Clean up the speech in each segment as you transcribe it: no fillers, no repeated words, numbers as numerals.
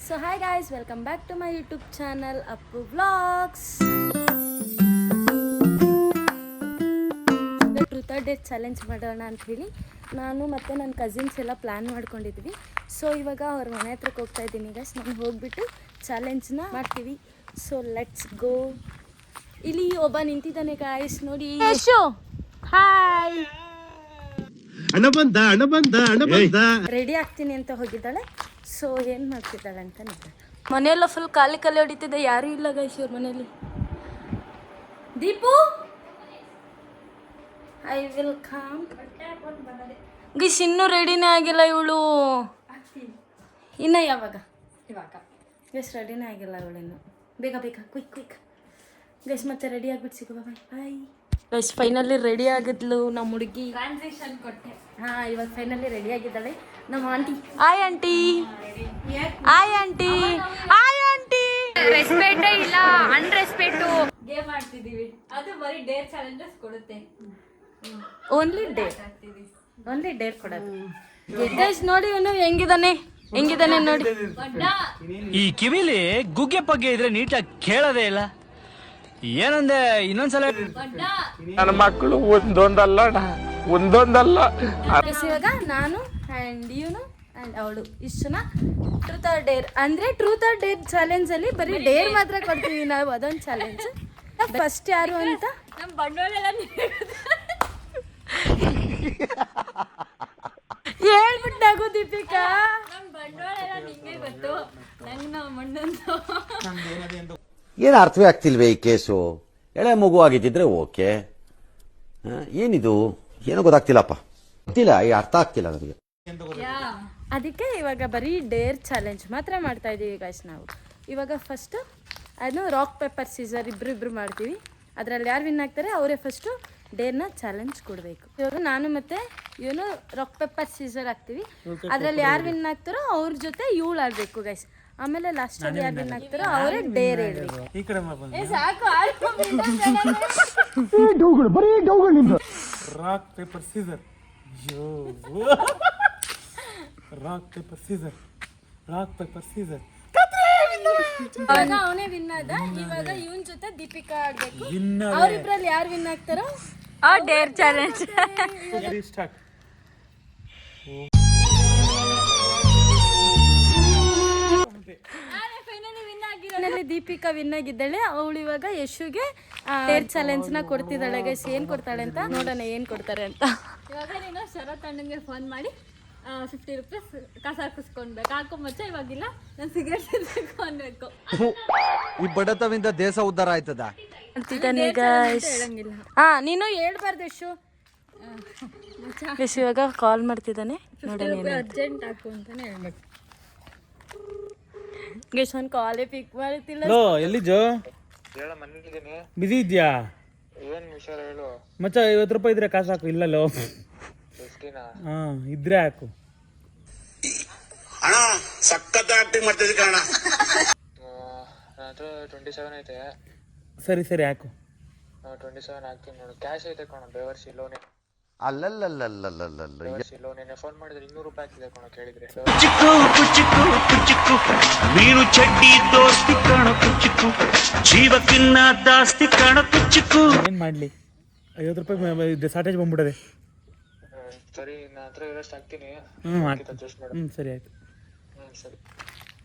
So hi guys, welcome back to my YouTube channel Appu Vlogs. Truth or dare challenge ಮಾಡೋಣ ಅಂತ ಹೇಳಿ ನಾನು ಮತ್ತು ನನ್ನ ಕಸಿನ್ಸ್ ಎಲ್ಲ ಪ್ಲ್ಯಾನ್ ಮಾಡ್ಕೊಂಡಿದ್ವಿ. ಸೊ ಇವಾಗ ಅವ್ರ ಮನೆ ಹತ್ರಕ್ಕೆ ಹೋಗ್ತಾ ಇದ್ದೀನಿ ಗೈಸ್. ನಾನು ಹೋಗ್ಬಿಟ್ಟು ಚಾಲೆಂಜ್ನ ಮಾಡ್ತೀವಿ. So let's go. ಇಲ್ಲಿ ಒಬ್ಬ ನಿಂತಿದ್ದಾನೆ ಗಾಯ್ಸ್, ನೋಡಿ. ಹಾಯ್, ರೆಡಿ ಆಗ್ತೀನಿ ಅಂತ ಹೋಗಿದ್ದಾಳೆ. ಸೊ ಏನು ಮಾಡ್ತಿದ್ದಾಳೆ ಅಂತ ನೋಡೋಣ. ಮನೆಯೆಲ್ಲ ಫುಲ್ ಖಾಲಿ ಹೊಡಿತಿದ್ದೆ, ಯಾರೂ ಇಲ್ಲ ಗೈಸ್ ಇವ್ರ ಮನೇಲಿ. Deepu, I will come. Guys ಇನ್ನೂ ರೆಡಿನೇ ಆಗಿಲ್ಲ ಇವಳು. ಇನ್ನು ಯಾವಾಗ? ಗೈಸ್ ರೆಡಿನೇ ಆಗಿಲ್ಲ ಇವಳಿನ್ನು. ಬೇಗ ಬೇಗ ಕ್ವಿಕ್ ಕ್ವಿಕ್ ಗೈಸ್. ಮತ್ತೆ ರೆಡಿ ಆಗಿಬಿಟ್ಟು ಸಿಗುವ. Bye guys. ಫೈನಲಿ ರೆಡಿ ಆಗಿದ್ಲು ನಮ್ಮ ಹುಡುಗಿ. ಟ್ರಾನ್ಸಿಷನ್ ಕೊಟ್ಟೆ. ಹಾಂ, ಇವಾಗ ಫೈನಲಿ ರೆಡಿ ಆಗಿದ್ದಾಳೆ ನಮ್ಮ ಆಂಟಿ. ಆಯ್ ಆಂಟಿ, ಆಯ್ ಆಂಟಿ, ಆಯ್ ಆಂಟಿ. ರೆಸ್ಪೆಕ್ಟೇ ಇಲ್ಲ, ಅನ್ರೆಸ್ಪೆಕ್ಟು. ಗೇಮ್ ಆಡ್ತಿದೀವಿ, ಅದು ಬರೀ ಡೇರ್ ಚಾಲೆಂಜಸ್ ಕೊಡುತ್ತೆ. ಓನ್ಲಿ ಡೇರ್ ಕೊಡೋದು. ಗೈಸ್ ನೋಡಿ ಇವನು ಹೆಂಗಿದಾನೆ ನೋಡಿ. ಈ ಕಿವಿಲಿ ಗುಗ್ಗೆ ಪಗ್ಗೆ ಇದ್ರೆ ನೀಟಾಗಿ ಕೇಳೋದೇ ಇಲ್ಲ. ಏನಂದೆ ಇನ್ನೊಂದ್ಸಲ. ನನ್ನ ಮಕ್ಕಳು ಒಂದೊಂದಲ್ಲ. ಇವಾಗ ನಾನು ಆ್ಯಂಡ್ ಇವನು ಆ್ಯಂಡ್ ಅವಳು ಇಷ್ಟು ಜನ ಟ್ರೂತ್ ಆರ್ ಡೇರ್ ಅಂದರೆ ಟ್ರೂತ್ ಆರ್ ಡೇರ್ ಚಾಲೆಂಜ್ ಅಲ್ಲಿ ಬರೀ ಡೇರ್ ಮಾತ್ರ ಕೊಡ್ತೀವಿ ನಾವು. ಅದೊಂದು ಚಾಲೆಂಜ್. ಫಸ್ಟ್ ಯಾರು ಅಂತ ನಮ್ಮ ಬಂಡವಾಳ ಎಲ್ಲ ಹೇಳ್ಬಿಟ್ಟಾಗು ದೀಪಿಕಾ. ನಮ್ಮ ಬಂಡವಾಳ ಎಲ್ಲ ನಿಂಗೆ ಗೊತ್ತು, ನಂಗೆ ನಾವು ಮಣ್ಣಂದು. ಏನು ಅರ್ಥವೇ ಆಗ್ತಿಲ್ವೇ ಈ ಕೇಸು? ಎಳೆ ಮಗು ಆಗಿದ್ದಿದ್ರೆ ಓಕೆ. ಏನಿದು ಏನೋ ಗೊತ್ತಾಗ್ತಿಲ್ಲಪ್ಪ, ಗೊತ್ತಿಲ್ಲ, ಈ ಅರ್ಥ ಆಗ್ತಿಲ್ಲ ನನಗೆ. ಅದಕ್ಕೆ ಇವಾಗ ಬರೀ ಡೇರ್ ಚಾಲೆಂಜ್ ಮಾತ್ರ ಮಾಡ್ತಾ ಇದ್ದೀವಿ ಗಾಯ್ಸ್ ನಾವು. ಇವಾಗ ಫಸ್ಟ್ ಅದನ್ನು ರಾಕ್ ಪೇಪರ್ ಸೀಸರ್ ಇಬ್ರು ಮಾಡ್ತೀವಿ. ಅದರಲ್ಲಿ ಯಾರು ವಿನ್ ಆಗ್ತಾರೆ ಅವರೇ ಫಸ್ಟು ಡೇರ್ನ ಚಾಲೆಂಜ್ ಕೊಡಬೇಕು. ಇವಾಗ ನಾನು ಮತ್ತೆ ಇವನು ರಾಕ್ ಪೇಪರ್ ಸೀಸರ್ ಹಾಕ್ತೀವಿ. ಅದರಲ್ಲಿ ಯಾರು ವಿನ್ ಆಗ್ತಾರೋ ಅವ್ರ ಜೊತೆ ಇವಳು ಆಡಬೇಕು ಗೈಸ್. ಆಮೇಲೆ ಲಾಸ್ಟ್ ಅಲ್ಲಿ ಯಾರು ವಿನ್ ಆಗ್ತಾರೋ ಅವರೇ ಡೇರ್ ಹೇಳ್ಬೇಕು. ಸಾಕು, rock paper scissor. Rock paper scissor, rock paper scissor. ಅವಾಗ ಅವನೇ ವಿನ್ ಆದ. ಇವಾಗ ಇವನ್ ಜೊತೆ ದೀಪಿಕಾ ಆಡ್ಬೇಕು. ಅವ್ರಿಬ್ರಲ್ಲಿ ಯಾರು ವಿನ್ ಆಗ್ತಾರೋ ಆ Deere challenge start. Finally Deepika win ಆಗಿದ್ದಾಳೆ. ಅವಳು ಇವಾಗ ಯಶುಗೆ ಡೇರ್ ಚಾಲೆಂಜ್ ನ ಕೊಡ್ತಿದ್ದಾಳೆ ಗೈಸ್. ಏನ್ ಕೊಡ್ತಾಳೆ ಅಂತ ನೋಡೋಣ, ಏನ್ ಕೊಡ್ತಾರೆ ಅಂತ. ಇವಾಗ ನೀನು ಶರತ್ ಅಣ್ಣಂಗೆ ಫೋನ್ ಮಾಡಿ 50 ರೂಪೀಸ್ ಕಾಸು ಹಾಕಿಸ್ಕೊಳ್ಬೇಕು. ಹಾಕೊಂಬಚ್ಚ ಇವಾಗಿಲ್ಲ, ನಾನು ಸಿಗರೇಟ್ ಸೇರ್ಬೇಕು ಅನ್ಬೇಕು. ಈ ಬಡತವಿಂದ ದೇಶ ಉದ್ಧಾರ ಆಯ್ತದ ಅಂತಿದ್ದಾನೆ ಗೈಸ್. ಹಾ, ನೀನು ಹೇಳ್ಬಾರ್ದು ಯಶು. ಯಶು ಇವಾಗ ಕಾಲ್ ಮಾಡ್ತಿದ್ದಾನೆ, ನೋಡೋಣ. ಅರ್ಜೆಂಟ್ ಹಾಕು ಅಂತಾನೆ ಹೇಳ್ಬೇಕು. ಗೈಸ್ ಒಂದು ಕಾಲೇ ಪಿಕ್ ಮಾಡ್ತಿಲ್ಲ. ಎಲ್ಲಿ ಜೋ? ಬಿಸಿ ಇದ್ಯಾ ಮಚ್ಚ? 50 ರೂಪಾಯಿ ಇದ್ರೆ ಕಾಸು ಹಾಕು. ಇಲ್ಲಲ್ಲೋ? ಹಾ, ಇದ್ರೆ ಹಾಕು. ಅಣ್ಣ ಸಖತ್ ಆಕ್ಟಿಂಗ್ ಮಾಡ್ತಿದ್ದೆ ಕಣ. 27 ಐತೆ. ಸರಿ ಸರಿ ಹಾಕು. 27 ಹಾಕ್ತೀನಿ ನೋಡು. ಕ್ಯಾಶ್ ಐತೆ ಕಣ, ಬೇವರ್ಸಿ ಲೋನ್. ಅಲ್ಲಲ್ಲಲ್ಲಲ್ಲಲ್ಲಲ್ಲ ಫೋನ್ ಮಾಡಿದ್ರೆ 200 ರೂಪಾಯಿ ಹಾಕಿದೆ ಕಣ ಕೇಳಿದ್ರೆ. ನೀನು ಚಡ್ಡಿ ದೋಸ್ತಿ ಕಣ ಕುಚ್ಚಿಕ್ಕು, ಜೀವಕ್ಕಿನ್ನ ದಾಸ್ತಿ ಕಣ ಕುಚ್ಚಿಕ್ಕು. ಏನ್ ಮಾಡ್ಲಿ, 50 ರೂಪಾಯಿ ಶಾರ್ಟೇಜ್ ಬಂದ್ಬಿಡದೆ. ಸರಿ, ನನ್ನ ಹತ್ರ ಇರೋಷ್ಟು ಹಾಕ್ತೀನಿ. ಸರಿ ಆಯ್ತು. ಸರಿ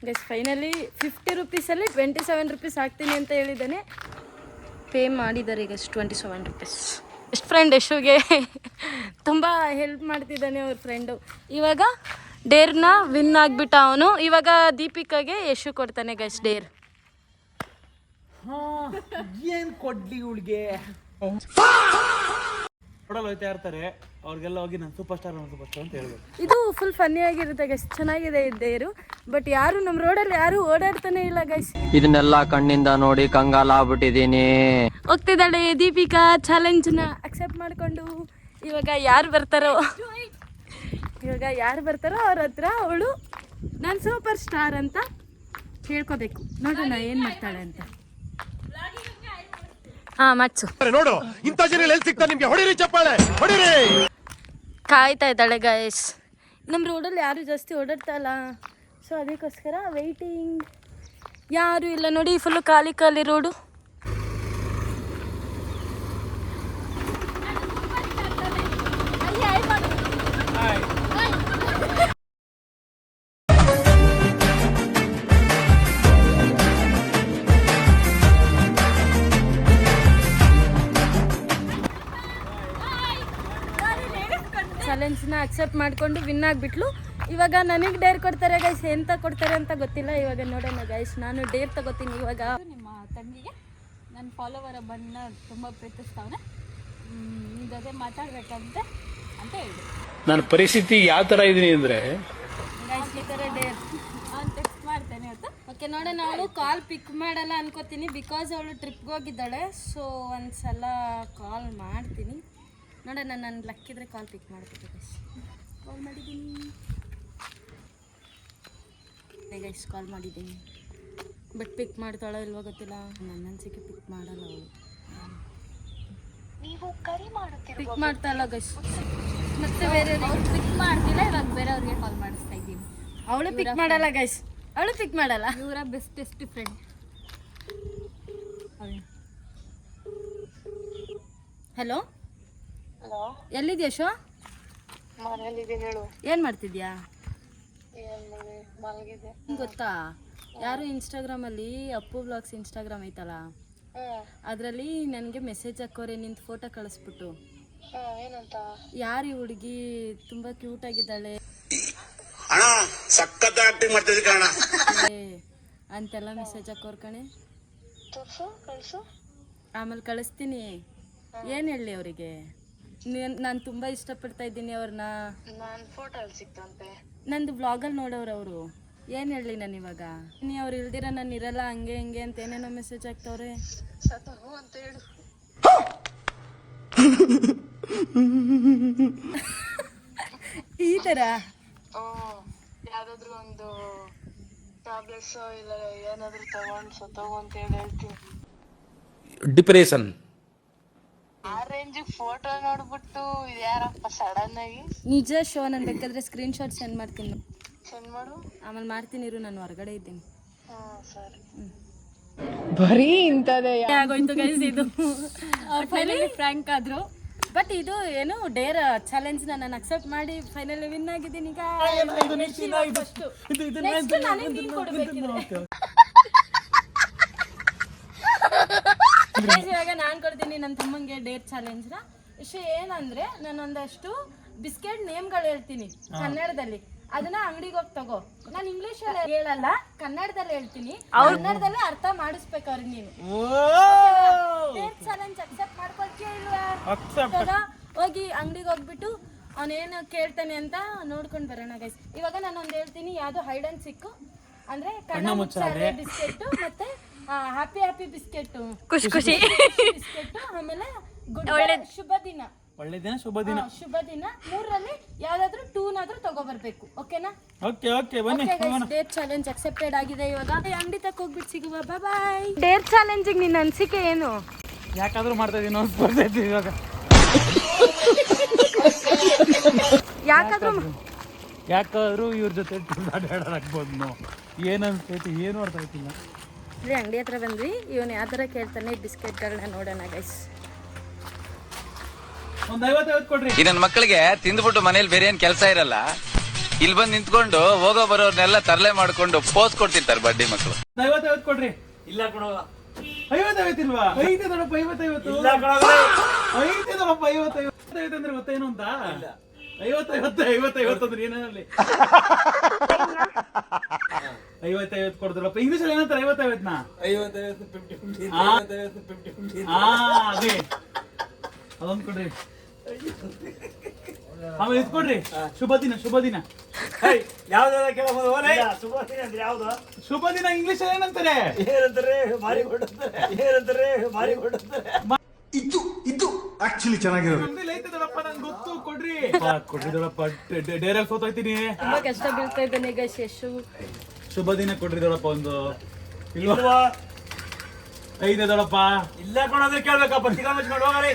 ಗೈಸ್ ಫೈನಲಿ 50 ರೂಪೀಸಲ್ಲಿ 27 ರೂಪೀಸ್ ಹಾಕ್ತೀನಿ ಅಂತ ಹೇಳಿದ್ದಾನೆ. ಪೇ ಮಾಡಿದ್ದಾರೆ ಈಗ 27 ರೂಪೀಸ್. ಎಷ್ಟು ಫ್ರೆಂಡ್ ಯಶುಗೆ ತುಂಬ ಹೆಲ್ಪ್ ಮಾಡ್ತಿದ್ದಾನೆ ಅವ್ರ ಫ್ರೆಂಡು. ಇವಾಗ ಡೇರ್ನ ವಿನ್ ಆಗಿಬಿಟ್ಟ ಅವನು. ಇವಾಗ ದೀಪಿಕಾಗೆ ಯಶು ಕೊಡ್ತಾನೆ ಗೈಸ್ ಡೇರ್. ಏನ್ ಕೊಡ್ಲಿ ಇವಳಿಗೆ? ನೋಡಲ್ಲ ಹೋಯ್ತಾ ಇರ್ತಾರೆ, ಅವ್ರಿಗೆಲ್ಲ ಹೋಗಿ ನಾನು ಸೂಪರ್ ಸ್ಟಾರ್ ಅಂತ ಹೇಳ್ಬೇಕು. ಇದು ಫುಲ್ ಫನ್ನಿ ಆಗಿರುತ್ತೆ ಗೈಸ್, ಚೆನ್ನಾಗಿದೆ ಇದ್ದೇರು. ಬಟ್ ಯಾರು ನಮ್ಮ ರೋಡಲ್ಲಿ ಯಾರು ಓಡಾಡ್ತಾನೆ ಇಲ್ಲ ಗೈಸ್. ಇದನ್ನೆಲ್ಲ ಕಣ್ಣಿಂದ ನೋಡಿ ಕಂಗಾಲಾಗ್ಬಿಟ್ಟಿದೀನಿ. ಹೋಗ್ತಿದ್ದಾಳೆ ದೀಪಿಕಾ ಚಾಲೆಂಜ್ನ ಅಕ್ಸೆಪ್ಟ್ ಮಾಡಿಕೊಂಡು. ಇವಾಗ ಯಾರು ಬರ್ತಾರೋ ಅವ್ರ ಹತ್ರ ಅವಳು ನಾನು ಸೂಪರ್ ಸ್ಟಾರ್ ಅಂತ ಹೇಳ್ಕೋಬೇಕು. ನೋಡೋಣ ಏನು ಮಾಡ್ತಾಳೆ ಅಂತ. ಹಾ ಮಚ್ಚು ನೋಡು, ಇಂಥ ಜನ ಎಲ್ಲಿ ಸಿಗ್ತಾರೆ ನಿಮ್ಗೆ? ಹೊಡಿರಿ ಚಪ್ಪಾಳೆ, ಹೊಡಿರಿ. ಕಾಯ್ತಾ ಇದ್ದಾಳೆ ಗೈಸ್. ನಮ್ಮ ರೋಡಲ್ಲಿ ಯಾರು ಜಾಸ್ತಿ ಓಡಾಡ್ತಾ ಇಲ್ಲ. ಸೊ ಅದಕ್ಕೋಸ್ಕರ ವೆಯ್ಟಿಂಗ್. ಯಾರು ಇಲ್ಲ ನೋಡಿ, ಫುಲ್ಲು ಖಾಲಿ ಖಾಲಿ ರೋಡು. ಚಾಲೆಂಜ್ನ ಅಕ್ಸೆಪ್ಟ್ ಮಾಡಿಕೊಂಡು ವಿನ್ ಆಗಿಬಿಟ್ಲು. ಇವಾಗ ನನಗೆ ಡೇರ್ ಕೊಡ್ತಾರೆ ಗೈಸ್, ಎಂತ ಕೊಡ್ತಾರೆ ಅಂತ ಗೊತ್ತಿಲ್ಲ. ಇವಾಗ ನೋಡೋಣ ಗೈಸ್, ನಾನು ಡೇರ್ ತಗೋತೀನಿ ಇವಾಗ. ನಿಮ್ಮ ತಂಗಿಗೆ ನನ್ನ ಫಾಲೋವರ ಬಣ್ಣ ತುಂಬ ಪ್ರೀತಿಸ್ತಾವನೆ, ನಿಮ್ಮ ಜೊತೆ ಮಾತಾಡ್ಬೇಕಂತೆ ಅಂತ ಹೇಳಿ. ನನ್ನ ಪರಿಸ್ಥಿತಿ ಯಾವ ಥರ ಇದೀನಿ ಅಂದರೆ ಗೈಸ್ ಈ ಥರ ಡೇರ್ ನಾನು ಟೆಕ್ಸ್ಟ್ ಮಾಡ್ತೇನೆ ಇವತ್ತು. ಓಕೆ ನೋಡೋಣ. ಅವಳು ಕಾಲ್ ಪಿಕ್ ಮಾಡಲ್ಲ ಅನ್ಕೋತೀನಿ, ಬಿಕಾಸ್ ಅವಳು ಟ್ರಿಪ್ಗೆ ಹೋಗಿದ್ದಾಳೆ. ಸೊ ಒಂದ್ಸಲ ಕಾಲ್ ಮಾಡ್ತೀನಿ, ನೋಡೋಣ. ನಾನು ಲಕ್ಕಿದ್ರೆ ಕಾಲ್ ಪಿಕ್ ಮಾಡ್ತೀನಿ ಗೈಸ್. ಕಾಲ್ ಮಾಡಿದ್ದೀನಿ ಗೈಸ್, ಕಾಲ್ ಮಾಡಿದ್ದೀನಿ. ಬಟ್ ಪಿಕ್ ಮಾಡ್ತಾಳೋ ಇಲ್ವೋ ಗೊತ್ತಿಲ್ಲ. ನನ್ನ ಅನ್ಸಿಕೆ ಪಿಕ್ ಮಾಡಲ್ಲ ಅವಳು. ಪಿಕ್ ಮಾಡ್ತಾಳ ಗೈಸ್. ಮತ್ತೆ ಬೇರೆ ಪಿಕ್ ಮಾಡ್ತಿಲ್ಲ, ಇವಾಗ ಬೇರೆಯವ್ರಿಗೆ ಕಾಲ್ ಮಾಡಿಸ್ತಾ ಇದ್ದೀನಿ. ಅವಳು ಪಿಕ್ ಮಾಡಲ್ಲ ಗೈಸ್, ಅವಳು ಪಿಕ್ ಮಾಡಲ್ಲ. ಇವರ ಬೆಸ್ಟೆಸ್ಟ್ ಫ್ರೆಂಡ್. ಹಲೋ, ಎಲ್ಲಿದ್ಯಾ ಶೋ? ಏನು ಮಾಡ್ತಿದ್ಯಾ? ಗೊತ್ತಾ, ಯಾರು ಇನ್ಸ್ಟಾಗ್ರಾಮಲ್ಲಿ ಅಪ್ಪು ಬ್ಲಾಗ್ಸ್ ಇನ್ಸ್ಟಾಗ್ರಾಮ್ ಐತಲ್ಲ, ಅದರಲ್ಲಿ ನನಗೆ ಮೆಸೇಜ್ ಹಾಕೋರೆ ನಿಂತು ಫೋಟೋ ಕಳಿಸ್ಬಿಟ್ಟು. ಯಾರು ಈ ಹುಡುಗಿ ತುಂಬ ಕ್ಯೂಟ್ ಆಗಿದ್ದಾಳೆ ಅಂತೆಲ್ಲ ಮೆಸೇಜ್ ಹಾಕೋರ್ ಕಣೆ. ಆಮೇಲೆ ಕಳಿಸ್ತೀನಿ. ಏನು ಹೇಳಿ ಅವರಿಗೆ? ನಾನು ತುಂಬ ಇಷ್ಟಪಡ್ತಾ ಇದ್ದೀನಿ ಅವ್ರನ್ನ. ನಂದು ಬ್ಲಾಗಲ್ಲಿ ನೋಡೋರು ಅವರು. ಏನು ಹೇಳಿ ನಾನು ಇವಾಗ? ನೀ ಅವ್ರು ಇಲ್ದಿರ ನಾನು ಇರಲ್ಲ, ಹಂಗೆ ಹಿಂಗೆ ಅಂತ ಏನೇನೋ ಮೆಸೇಜ್ ಹಾಕ್ತವ್ರೆ. ಈ ಥರ ಯಾವ್ದಾದ್ರು ಒಂದು ಟ್ಯಾಬ್ಲೆಟ್ಸ್ ಇಲ್ಲ ಏನಾದ್ರು ತಗೋ ಅಂತ ಹೇಳ್ತೀನಿ. ಡಿಪ್ರೆಷನ್ ಆ ರೇಂಜಿಗೆ ಫೋಟೋ ನೋಡ್ಬಿಟ್ಟು ಯಾರಪ್ಪ ಸಡನ್ ಆಗಿ. ನಿಜ ಶೋ, ನಾನು ಬೇಕಾದ್ರೆ ಸ್ಕ್ರೀನ್ ಶಾಟ್ ಸೆಂಡ್ ಮಾಡ್ತೀನಿ. ಸೆಂಡ್ ಮಾಡು. ಆಮೇಲೆ ಮಾಡ್ತೀನಿ ಇರು, ನಾನು ಹೊರಗಡೆ ಇದ್ದೀನಿ. ಸರಿ. ಬರೀ ಇಂಥದ್ದೇ ಆಗೋಯ್ತು ಗೈಸ್ ಇದು. ಫೈನಲಿ ಫ್ರ್ಯಾಂಕ್ ಆದ್ರು. ಬಟ್ ಇದು ಏನು ಡೇರ್ ಚಾಲೆಂಜ್ನ ನಾನು ಅಕ್ಸೆಪ್ಟ್ ಮಾಡಿ ಫೈನಲಿ ವಿನ್ ಆಗಿದ್ದೀನಿ. ಈಗ ಇವಾಗ ನಾನು ಕೊಡ್ತೀನಿ ನನ್ನ ತಮ್ಮಂಗೆ ಡೇರ್ ಚಾಲೆಂಜ್ನ. ವಿಷಯ ಏನಂದ್ರೆ, ನಾನೊಂದಷ್ಟು ಬಿಸ್ಕೆಟ್ ನೇಮ್ಗಳು ಹೇಳ್ತೀನಿ ಕನ್ನಡದಲ್ಲಿ, ಅದನ್ನ ಅಂಗಡಿಗೆ ಹೋಗಿ ತಗೋ. ನಾನು ಇಂಗ್ಲಿಷ್ ಹೇಳಲ್ಲ, ಕನ್ನಡದಲ್ಲಿ ಹೇಳ್ತೀನಿ. ಕನ್ನಡದಲ್ಲಿ ಅರ್ಥ ಮಾಡಿಸ್ಬೇಕು ಅವ್ರಿಗೆ ನೀನು. ಡೇರ್ ಚಾಲೆಂಜ್ ಅಕ್ಸೆಪ್ಟ್ ಮಾಡ್ಕೊಳ್ತೀಯ ಇಲ್ವಾ? ಹೋಗಿ ಅಂಗಡಿಗೆ ಹೋಗ್ಬಿಟ್ಟು ಅವನೇನು ಕೇಳ್ತಾನೆ ಅಂತ ನೋಡ್ಕೊಂಡು ಬರೋಣ ಗೈಸ್. ಇವಾಗ ನಾನೊಂದು ಹೇಳ್ತೀನಿ, ಯಾವುದು ಹೈಡ್ ಅಂಡ್ ಸಿಕ್ಕು ಅಂದ್ರೆ ಕಣ್ಣ ಮುಚ್ಚಾಲೆ ಬಿಸ್ಕೆಟ್, ಮತ್ತೆ ಹ್ಯಾಪಿ ಹ್ಯಾಪಿ ಬಿಸ್ಕೆಟ್, ಖುಷಿ ಖುಷಿ ಬಿಸ್ಕೆಟ್, ಆಮೇಲೆ ಶುಭ ದಿನ, ಒಳ್ಳೆ ದಿನ, ಶುಭ ದಿನ, ಶುಭ ದಿನ. ಮೂರರಲ್ಲಿ ಯಾವ್ದಾದ್ರು 2ನಾದ್ರೂ ತಗೋಬರ್ಬೇಕು. ಓಕೆನಾ? ಓಕೆ ಓಕೆ ಬನ್ನಿ. ಡೇರ್ ಚಾಲೆಂಜ್ ಅಕ್ಸೆಪ್ಟೆಡ್ ಆಗಿದೆ. ಇವಾಗ ಅಂಗಡಿ ತಕ್ಕ ಹೋಗ್ಬಿಟ್ಟು ಸಿಗುವ. ಬಾಯ್. ಡೇರ್ ಚಾಲೆಂಜಿಗೆ ನಿನ್ನ ಅನಿಸಿಕೆ ಏನು? ಯಾಕಾದ್ರೂ ಮಾಡ್ತಾ ಇದೀನಿ ಅನ್ಸ್ಬರ್ತೈತಿ ಇವಾಗ. ಯಾಕಾದ್ರೂ ಇವ್ರ ಜೊತೆ ಆಡಾಡಕ್ಬೋದು ನಾವು. ಏನು ಅನ್ಸ್ತೈತಿ, ಏನು ಅರ್ಥ ಆಯ್ತಿಲ್ಲ. ಇಲ್ಲಿ ಅಂಗಡಿ ಹತ್ರ ಬಂದ್ವಿ. ಇವನು ಯಾವ ಥರ ಕೇಳ್ತಾನೆ ಬಿಸ್ಕೆಟ್ಗಳನ್ನ ನೋಡೋಣ ಗೈಸ್. ಒಂದು 50 ಕೊಡ್ರಿ. ಈ ನನ್ನ ಮಕ್ಕಳಿಗೆ ತಿಂದ್ಬಿಟ್ಟು ಮನೇಲಿ ಬೇರೆ ಏನ್ ಕೆಲಸ ಇರಲ್ಲ, ಇಲ್ಲಿ ಬಂದು ನಿಂತ್ಕೊಂಡು ಹೋಗೋ ಬರೋರ್ನೆಲ್ಲ ತರಲೆ ಮಾಡ್ಕೊಂಡು ಪೋಸ್ ಕೊಡ್ತಿರ್ತಾರೆ ಬಡ್ಡಿ ಮಕ್ಕಳು. 50 ಕೊಡ್ರಿ. ಇಲ್ಲ ಕೊಡೋಲ್ಲ. 50 ಇಲ್ವಾ? 5 ದೊಡ್ಡಪ್ಪ 50. ಇಲ್ಲ ಕೊಡೋಲ್ಲ. 5 ದೊಡ್ಡಪ್ಪ 50 ಅಂದ್ರೆ ಗೊತ್ತೇನು ಅಂತ? 50 ಅಂದ್ರೆ ಏನಲ್ಲಿ 50 ಕೊಡ್ತಾರಪ್ಪ. ಇಂಗ್ಲಿಷ್ ಅಲ್ಲಿ ಏನಂತಾರೆ 50 ನ? 50 ಅದೇ ಅದೊಂದು ಕೊಡ್ರಿ. ಆಮೇಲೆ ಇದು ಕೊಡ್ರಿ. ಶುಭ ದಿನ, ಶುಭ ದಿನ ಯಾವ್ದಾರ ಕೇಳಬಹುದು. ಶುಭ ದಿನ ಅಂದ್ರೆ ಯಾವ್ದು? ಶುಭ ದಿನ ಇಂಗ್ಲಿಷ್ ಏನಂತಾರೆ? ಏನಂತಾರೆ? ಇದು ಇದು ಆಕ್ಚುಲಿ ಚೆನ್ನಾಗಿರೋದು. ಐತದಪ್ಪ, ನಂಗೆ ಗೊತ್ತು. ಕೊಡ್ರಿ ಕೊಡ್ರಿ ದೊಡ್ಡಪ್ಪ. ಡೈರೆಕ್ಟ್ ಸೋತೋಯ್ತೀನಿ. ತುಂಬಾ ಕಷ್ಟ ಬೀಳ್ತಾ ಇದ್ದಾನೆ ಗೈಸ್ ಯಶು. ಶುಭ ದಿನ ಕೊಡ್ರಿ ದೊಡ್ಡಪ್ಪ. ಒಂದು ಇಲ್ವಾ? 5 ದೊಡ್ಡಪ್ಪ. ಇಲ್ಲ ಕೊಡೋದ್ರೆ ಕೇಳ್ಬೇಕಪ್ಪ. ಸಿಗಾ ಮುಚ್ಕೊಂಡು ಹೋಗಾರೆ.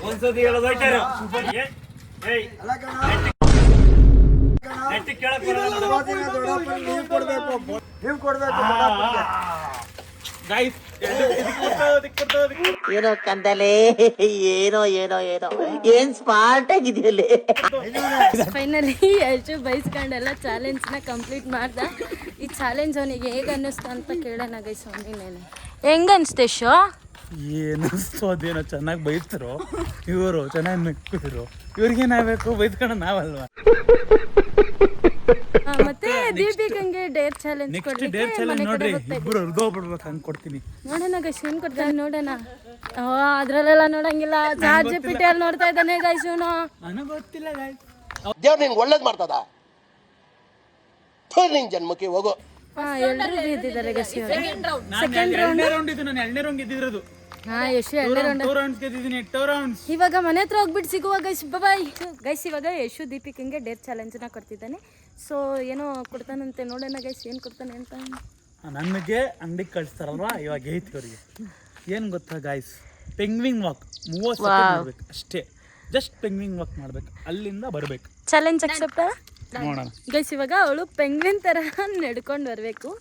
ಒಂದ್ಸತಿ ಹೇಳೋದು ಗೈಸ್ ಏನೋ ಕಂದಲೆ ಏನೋ ಏನೋ ಏನೋ ಏನ್ ಸ್ಮಾರ್ಟ್ ಆಗಿದೆಯಲ್ಲ. ಫೈನಲಿ ಯಶು ಬೈಸ್ಕೊಂಡೆಲ್ಲ ಚಾಲೆಂಜ್ನ ಕಂಪ್ಲೀಟ್ ಮಾಡ್ದ. ಈ ಚಾಲೆಂಜ್ ಅವನಿಗೆ ಹೇಗೆ ಅನ್ನಿಸ್ತು ಅಂತ ಕೇಳೋಣ ಗೈಸ್ ಅವನಿನೇನೆ. ಹೆಂಗ ಅನಿಸ್ತೆ ಯಶು? ಏನಿಸ್ತು ಅದೇನೋ ಚೆನ್ನಾಗಿ ಬೈತರು ಇವರು ಚೆನ್ನಾಗಿ ಮೆಕ್ಕಿದ್ರು. ಇವ್ರಿಗೇನಾಗಬೇಕು ಬೈದ್ಕೊಂಡು ನಾವಲ್ವಾ. ಮತ್ತೆ ದೀಪಿಕಂಗೆ dare challenge next dare challenge ನೋಡ್ರಿ ಇಬ್ರು ಹೃದಯಪಡ್ಬೇಕು ಹಂಗೆ ಕೊಡ್ತೀನಿ. ನೋಡೋಣ ಗೈಸ್ ಏನ್ ಕೊಡ್ತಾನೆ ನೋಡೋಣ. ಅದ್ರಲ್ಲೆಲ್ಲ ನೋಡಂಗಿಲ್ಲ, ಚಾಟ್ ಜಿಪಿಟಿ ಅಲ್ಲಿ ನೋಡ್ತಾ ಇದ್ದಾನೆ ಗೈಸ್ ಇವನು. ನನಗೆ ಗೊತ್ತಿಲ್ಲ ಗೈಸ್. ದೇವ್ರು ನಿನ್ಗೆ ಒಳ್ಳೇದ್ ಮಾಡ್ತದ ನಿನ್ ಜನ್ಮಕ್ಕೆ ಹೋಗೋ. ಎಲ್ಲರೂ ಇದ್ದಿದ್ದಾರೆ ಗೈಸ್. ಎರಡನೇ ರೌಂಡ್ ಇದು, ನಾನು ಎರಡನೇ ರೌಂಡ್ ಗೆದ್ದಿರೋದು. ಯಶು ಎರಡನೇ ರೌಂಡ್. 2 rounds ಗೆದ್ದಿದ್ದೀನಿ, 2 rounds. ಇವಾಗ ಮನೆ ಹತ್ರ ಹೋಗ್ಬಿಟ್ಟು ಸಿಗುವ ಗೈಸ್. Bye guys. ಇವಾಗ ಯಶು ದೀಪಿಕಂಗೆ ಡೇರ್ ಚಾಲೆಂಜ್ನ ಕೊಡ್ತಿದ್ದಾನೆ. ಸೊ ಏನೋ ಕೊಡ್ತಾನಂತೆ, ನೋಡೋಣ ಗೈಸ್ ಏನು ಕೊಡ್ತಾನೆ ಅಂತ. ನನಗೆ ಅಂಗಡಿಗೆ ಕಳಿಸ್ತಾರಲ್ವಾ, ಇವಾಗ ಐತಿ ಅವರಿಗೆ. ಏನು ಗೊತ್ತಾ ಗೈಸ್, ಪೆಂಗ್ವಿನ್ ವಾಕ್ 30 ಸೆಕೆಂಡ್ ಮಾಡ್ಬೇಕು ಅಷ್ಟೇ. ಜಸ್ಟ್ ಪೆಂಗ್ವಿನ್ ವಾಕ್ ಮಾಡ್ಬೇಕು, ಅಲ್ಲಿಂದ ಬರಬೇಕು. ಚಾಲೆಂಜ್ ಅಕ್ಸೆಪ್ಟ್ ನೋಡೋಣ ಗೈಸ್. ಇವಾಗ ಅವಳು ಪೆಂಗ್ವಿನ್ ತರ ನಡ್ಕೊಂಡು ಬರಬೇಕು,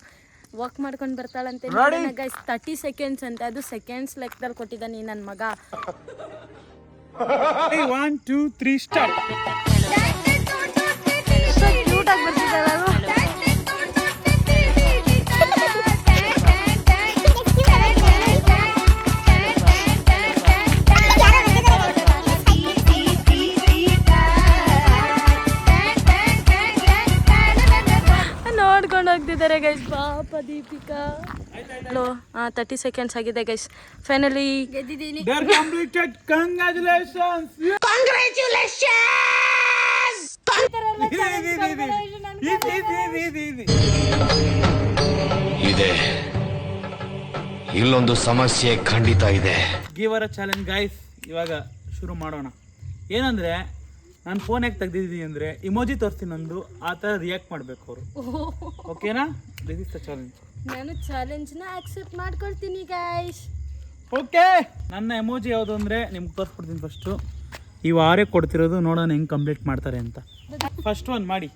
ವಾಕ್ ಮಾಡ್ಕೊಂಡು ಬರ್ತಾಳಂತೆ. ಗೈಸ್ 30 ಸೆಕೆಂಡ್ಸ್ ಅಂತ, ಅದು ಸೆಕೆಂಡ್ಸ್ ಲೆಕ್ಕದಲ್ಲಿ ಕೊಟ್ಟಿದ್ದಾನೆ ನನ್ನ ಮಗ. 1 2 3 ಸ್ಟಾರ್ಟ್. ಕ್ಯೂಟ್ ಆಗಿ ಬರ್ತಿದ್ದಾಳೆ. ನೋಡ್ಕೊಂಡು ಹೋಗ್ತಿದ್ದಾರೆ ಗೈಸ್. ಪಾಪ ದೀಪಿಕಾ. 30 ಸೆಕೆಂಡ್ಸ್ ಆಗಿದೆ ಗೈಸ್. ಫೈನಲಿ ಗೆದ್ದಿದ್ದೀನಿ. ಇದೆ ಇಲ್ಲೊಂದು ಸಮಸ್ಯೆ ಖಂಡಿತ ಇದೆ. ಗೀವರ ಚಾಲೆಂಜ್ ಗೈಸ್ ಇವಾಗ ಶುರು ಮಾಡೋಣ. ಏನಂದ್ರೆ ನಾನು ಫೋನ್ ಯಾಕೆ ತೆಗ್ದಿದ್ದೀನಿ ಅಂದರೆ ಇಮೋಜಿ ತೋರಿಸ್ತೀನಿ ಒಂದು, ಆ ಥರ ರಿಯಾಕ್ಟ್ ಮಾಡಬೇಕು ಅವರು. ಓಕೆನಾ? This is the challenge. ನಾನು ಚಾಲೆಂಜ್ನ ಆಕ್ಸೆಪ್ಟ್ ಮಾಡ್ಕೊಳ್ತೀನಿ ಗೈಸ್. ಓಕೆ, ನನ್ನ ಎಮೋಜಿ ಯಾವುದು ಅಂದರೆ ನಿಮ್ಗೆ ತೋರಿಸ್ಬಿಡ್ತೀನಿ. ಫಸ್ಟು ಈ ವಾರೇ ಕೊಡ್ತಿರೋದು, ನೋಡೋಣ ಹೆಂಗೆ ಕಂಪ್ಲೀಟ್ ಮಾಡ್ತಾರೆ ಅಂತ. ಫಸ್ಟ್ ಒನ್ ಮಾಡಿ.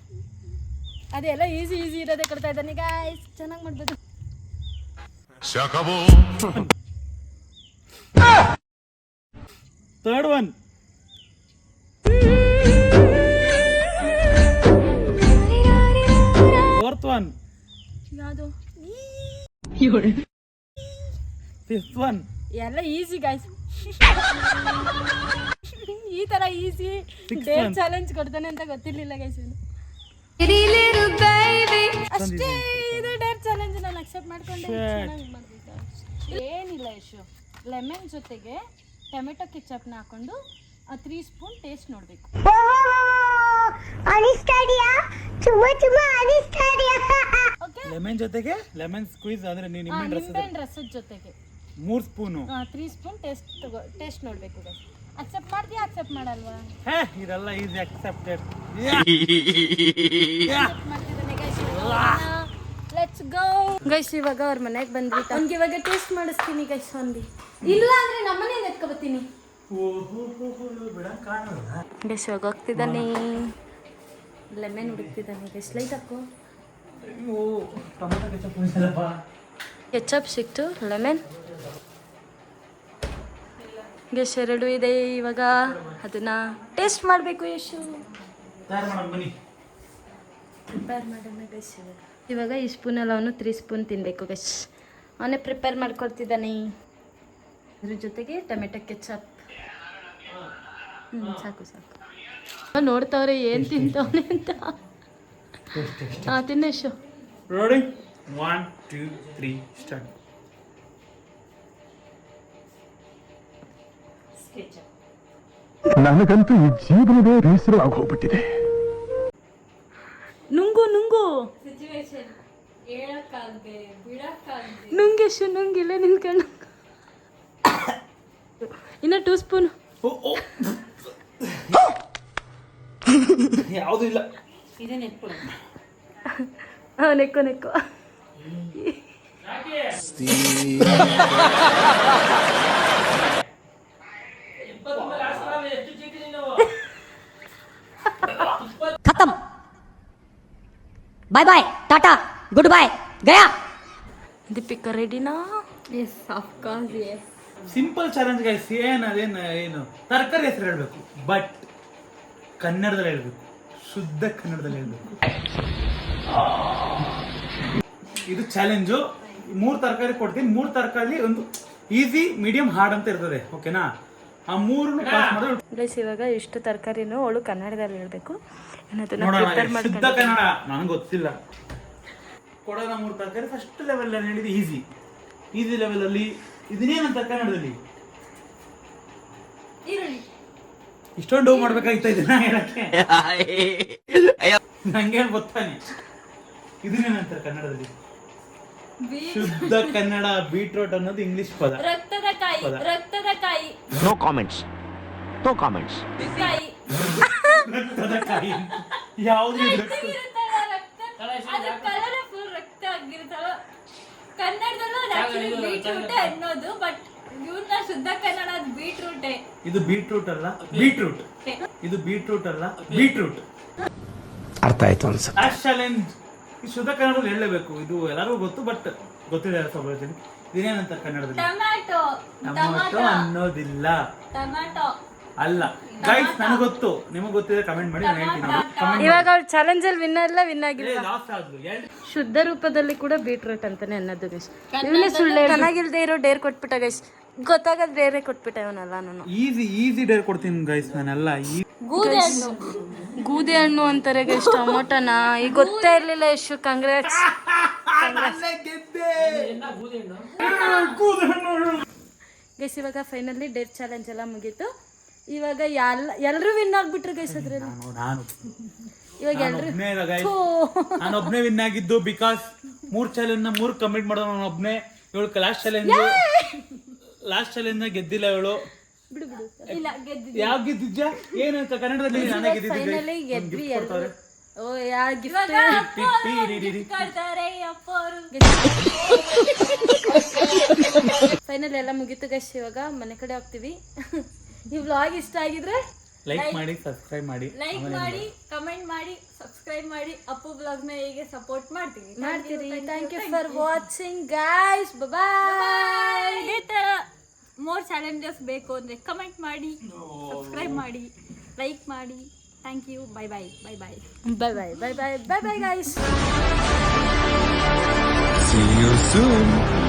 ಅದೆಲ್ಲ ಈಸಿ ಇರೋದೇ ಕೊಡ್ತಾ ಇದ್ದಾನೆ ಗೈಸ್. ಚೆನ್ನಾಗಿ ಮಾಡ್ಬೋದು. Third one. Fourth one. ಯಾವುದು? Fifth one. ಎಲ್ಲ ಈಸಿ ಗೈಸ್. ಈ ತರ ಈಸಿ ಡೇರ್ ಚಾಲೆಂಜ್ ಕೊಡ್ತಾನೆ ಅಂತ ಗೊತ್ತಿರ್ಲಿಲ್ಲ ಗೈಸ್. ಅಷ್ಟೇ, ಇದು ಡೇರ್ ಚಾಲೆಂಜ್ ನಾನು ಅಕ್ಸೆಪ್ಟ್ ಮಾಡ್ಕೊಂಡೆ. ಏನಿಲ್ಲ ಯಶು, ಲೆಮನ್ ಜೊತೆಗೆ ಟೊಮೆಟೊ ಕೆಚಪ್ನ ಹಾಕೊಂಡು 3 ಸ್ಪೂನ್ ಟೇಸ್ಟ್ ನೋಡಬೇಕು. ಲೆಮನ್ ಜೊತೆಗೆ ಲೆಮನ್ ಸ್ಕ್ವೀಸ್ ಅಂದ್ರೆ ನೀವು ನಿಂಬೆಹಣ್ಣು ರಸದ ಜೊತೆಗೆ 3 ಸ್ಪೂನು 3 ಸ್ಪೂನ್ ಟೇಸ್ಟ್ ನೋಡಬೇಕು ಗೈಸ್. ಅಕ್ಸೆಪ್ಟ್ ಮಾಡ್ತೀಯಾ? ಅಕ್ಸೆಪ್ಟ್ ಮಾಡಲ್ವಾ? ಇದೆಲ್ಲ easy accepted. Let's go guys. ಇವಾಗ ಅವ್ರ ಮನೆಗೆ ಬಂದ್ವಿ. ಅವ್ನಿಗೆ ಇವಾಗ ಟೇಸ್ಟ್ ಮಾಡಿಸ್ತೀನಿ ಗೈಸ್. ಒಂದು ಇಲ್ಲ ಅಂದ್ರೆ ನಮ್ಮನೇಲಿ ಎತ್ಕೊಬತ್ತೀನಿ ಗೈಸ್. ಇವಾಗ ಹೋಗ್ತಿದ್ದಾನೆ, ಲೆಮನ್ ಹುಡುಕ್ತಿದ್ದಾನೆ ಗೈಸ್. ಲೈಟ್ ಹಾಕು. ಕೆಚಪ್ ಸಿಕ್ತು, ಲೆಮನ್ ಗೈಸ್ 2 ಇದೆ. ಇವಾಗ ಅದನ್ನ ಟೇಸ್ಟ್ ಮಾಡಬೇಕು ಯಶು. ಪ್ರಿಪೇರ್ ಮಾಡೋಣ ಗೈಸ್. ಇವಾಗ ಈ ಸ್ಪೂನಲ್ಲಿ ಅವನು 3 ಸ್ಪೂನ್ ತಿನ್ನಬೇಕು ಗೈಸ್. ಅವನೇ ಪ್ರಿಪೇರ್ ಮಾಡ್ಕೊಳ್ತಿದ್ದಾನೆ. ಅದ್ರ ಜೊತೆಗೆ ಟೊಮೆಟೊ ಕೆಚಪ್. ಸಾಕು ಸಾಕು. ನೋಡ್ತಾವ್ರೆ ಏನು ತಿಂತವನೆ ಅಂತ. ತಿನ್ನ ಯಶು. ರೆಡಿ? 1 2 3 ಸ್ಟಾರ್ಟ್. ನನಗಂತೂ ಈ ಜೀವನವೇ ಬೇಸರ ಆಗೋಗ್ಬಿಟ್ಟಿದೆ. ನುಂಗು ನುಂಗು. ನುಂಗೆಶು ನುಂಗಿಲ್ಲ ನಿಂತ್ಕೊಂಡು. ಇನ್ನು 2 ಸ್ಪೂನ್. ಯಾವುದು ಇಲ್ಲ. ನೆಕ್ಕೋ ನೆಕ್ಕೋ. Bye bye tata good bye ಗಯಾ. ದೀಪಿಕಾ ರೆಡಿನಾ? Yes of course yes. Simple challenge guys. ಏನು ತರಕಾರಿ ಹೆಸರು ಹೇಳ್ಬೇಕು, ಬಟ್ ಕನ್ನಡದಲ್ಲಿ ಹೇಳ್ಬೇಕು, ಶುದ್ಧ ಕನ್ನಡದಲ್ಲಿ ಹೇಳ್ಬೇಕು. ಇದು ಚಾಲೆಂಜು. 3 ತರಕಾರಿ ಕೊಡ್ತೀನಿ. 3 ತರಕಾರಿ ಒಂದು ಈಸಿ, ಮೀಡಿಯಂ, ಹಾರ್ಡ್ ಅಂತ ಇರ್ತದೆ. ಓಕೆನಾ? ಆ 3 ಪಾಸ್ ಮಾಡಿದ್ರೆ ಗೈಸ್ ಇವಾಗ ಇಷ್ಟು ತರಕಾರಿನೂ ಅವಳು ಕನ್ನಡದಲ್ಲಿ ಹೇಳ್ಬೇಕು. ನೋಡೋಣ. ಶುದ್ಧ ಕನ್ನಡ ನನಗೆ ಗೊತ್ತಿಲ್ಲ. ಕೊಡೋಣ 3 ತರಕಾರಿ. ಫಸ್ಟ್ ಲೆವೆಲ್ ನಾನು ಹೇಳಿದ್ದು ಈಸಿ. ಈಸಿ ಲೆವೆಲ್ ಅಲ್ಲಿ ಇದನ್ನೇನಂತ ಕನ್ನಡದಲ್ಲಿ? ಈರುಳ್ಳಿ. ಇಷ್ಟೊಂದು ಡೌ ಮಾಡ್ಬೇಕಾಗಿತ್ತ ಇದನ್ನ ಹೇಳಕ್ಕೆ? ನಂಗೆ ಗೊತ್ತಾನೆ. ಇದನ್ನೇನಂತಾರೆ ಕನ್ನಡದಲ್ಲಿ? ಶುದ್ಧ ಕನ್ನಡ ಬೀಟ್ರೂಟ್ ಅನ್ನೋದು ಇಂಗ್ಲಿಷ್ ಪದ. ರಕ್ತದ ಕಾಯಿ. ರಕ್ತದ ಕಾಯಿ. No comments, no comments. ಕಾಯಿ. ರಕ್ತದ ಕಾಯಿ ಯಾವ್ದು? ಇರುತ್ತಲ್ಲ ರಕ್ತ, ಅದ್ರ ಕಲರ್ ಫುಲ್ ರಕ್ತ ಆಗಿರುತ್ತಲ್ಲ. ಕನ್ನಡದಲ್ಲೂ ಆಕ್ಚುಲಿ ಬೀಟ್ರೂಟ್ ಅನ್ನೋದು, ಬಟ್ ಇವ್ರನ್ನ ಶುದ್ಧ ಕನ್ನಡ ಬೀಟ್ರೂಟೇ. ಇದು ಬೀಟ್ರೂಟ್ ಅಲ್ಲ, ಬೀಟ್ರೂಟ್. ಇದು ಬೀಟ್ರೂಟ್ ಅಲ್ಲ, ಬೀಟ್ರೂಟ್. ಅರ್ಥ ಆಯ್ತು ಅನ್ಸುತ್ತೆ. ಆಶ್ ಚಾಲೆಂಜ್ ಈ ಶುದ್ಧ ಕನ್ನಡದಲ್ಲಿ ಹೇಳಲೇಬೇಕು. ಇದು ಎಲ್ಲರಿಗೂ ಗೊತ್ತು, ಬಟ್ ಗೊತ್ತಿದೆ ಸ್ವಲ್ಪ ಜನ. ಇದೇನಂತ ಕನ್ನಡದಲ್ಲಿ? ಟೊಮ್ಯಾಟೊ. ಟೊಮಾಟೊ ಅನ್ನೋದಿಲ್ಲ. ಟೊಮ್ಯಾಟೊ ಅಲ್ಲ ಗೈಸ್, ನನಗೆ ಗೊತ್ತು. ನಿಮಗೆ ಗೊತ್ತಿದೆ ಕಮೆಂಟ್ ಮಾಡಿ, ನಾನು ಹೇಳ್ತೀನಿ. ಇವಾಗ ಅವಳು ಚಾಲೆಂಜ್ ಅಲ್ಲಿ ವಿನ್ ಆಗಿಲ್ಲ. ಲಾಸ್ಟ್ ಆದ್ಲು. ಶುದ್ಧ ರೂಪದಲ್ಲಿ ಕೂಡ ಬೀಟ್ರೂಟ್ ಅಂತಾನೆ ಅನ್ನೋದು ಗೈಸ್. ಇವನೇ ಸುಳ್ಳು ಚೆನ್ನಾಗಿಲ್ದೇ ಇರೋ ಡೇರ್ ಕೊಟ್ಬಿಟ್ಟ ಗೈಸ್. ಗೊತ್ತಾಗದ್ ಡೇರೆ ಕೊಟ್ಬಿಟ್ಟ ಇವನಲ್ಲ. ನಾನು ಈಸಿ ಡೇರ್ ಕೊಡ್ತೀನಿ ಗೈಸ್. ನಾನೆಲ್ಲ ಗೂದೆ ಹಣ್ಣು ಅಂತಾರೆ ಗೈಸ್ ಟೊಮೊಟೊನ. ಈಗ ಗೊತ್ತೇ ಇರ್ಲಿಲ್ಲ. ಯಶು ಕಂಗ್ರಾಟ್ಸ್. ಗೈಸ್ ಇವಾಗ ಫೈನಲಿ ಡೇರ್ ಚಾಲೆಂಜ್ ಎಲ್ಲ ಮುಗೀತು. ಇವಾಗ ಎಲ್ಲರೂ ವಿನ್ ಆಗ್ಬಿಟ್ರು ಗೈಸ್ ಅದ್ರಲ್ಲಿ. ಇವಾಗ ನಾನು ಒಬ್ನೇ ವಿನ್ ಆಗಿದ್ದು. ಬಿಕಾಸ್ 3 ಚಾಲೆಂಜ್ 3 ಕಂಪ್ಲೀಟ್ ಮಾಡೋದು ನಾನು ಒಬ್ನೇ. ಇವಳು ಲಾಸ್ಟ್ ಚಾಲೆಂಜ್ ಗೆದ್ದಿಲ್ಲ ಇವಳು. ಇಲ್ಲ ಗೆದ್ದಿದ್ದೆ. ಯಾವ ಗೆದ್ದಿದ್ಯಾ? ಏನಂತ ಕನ್ನಡದಲ್ಲಿ? ನಾನೇ ಫೈನಲಿ ಗೆದ್ವಿ ಎಲ್ಲರೂ. ಓ ಯಾ ಗಿಫ್ಟ್ ಕಳ್ತಾರೆ ಅಪ್ಪರು. ಫೈನಲ್ ಎಲ್ಲ ಮುಗೀತು ಗೈಸ್. ಇವಾಗ ಮನೆ ಕಡೆ ಹೋಗ್ತೀವಿ. ಈ ವ್ಲಾಗ್ ಇಷ್ಟ ಆಗಿದ್ರೆ ಲೈಕ್ ಮಾಡಿ, ಸಬ್ಸ್ಕ್ರೈಬ್ ಮಾಡಿ, ಕಮೆಂಟ್ ಮಾಡಿ, ಸಬ್ಸ್ಕ್ರೈಬ್ ಮಾಡಿ. ಅಪ್ಪು ಬ್ಲಾಗ್ನ ಹೇಗೆ ಸಪೋರ್ಟ್ ಮಾಡ್ತೀವಿ. Thank you for watching guys. Bye. ಇದೇ ತರ ಮೋರ್ ಚಾಲೆಂಜಸ್ ಬೇಕು ಅಂದ್ರೆ ಕಮೆಂಟ್ ಮಾಡಿ, ಸಬ್ಸ್ಕ್ರೈಬ್ ಮಾಡಿ, ಲೈಕ್ ಮಾಡಿ. Thank you. Bye bye bye bye bye bye bye bye bye bye guys. See you soon.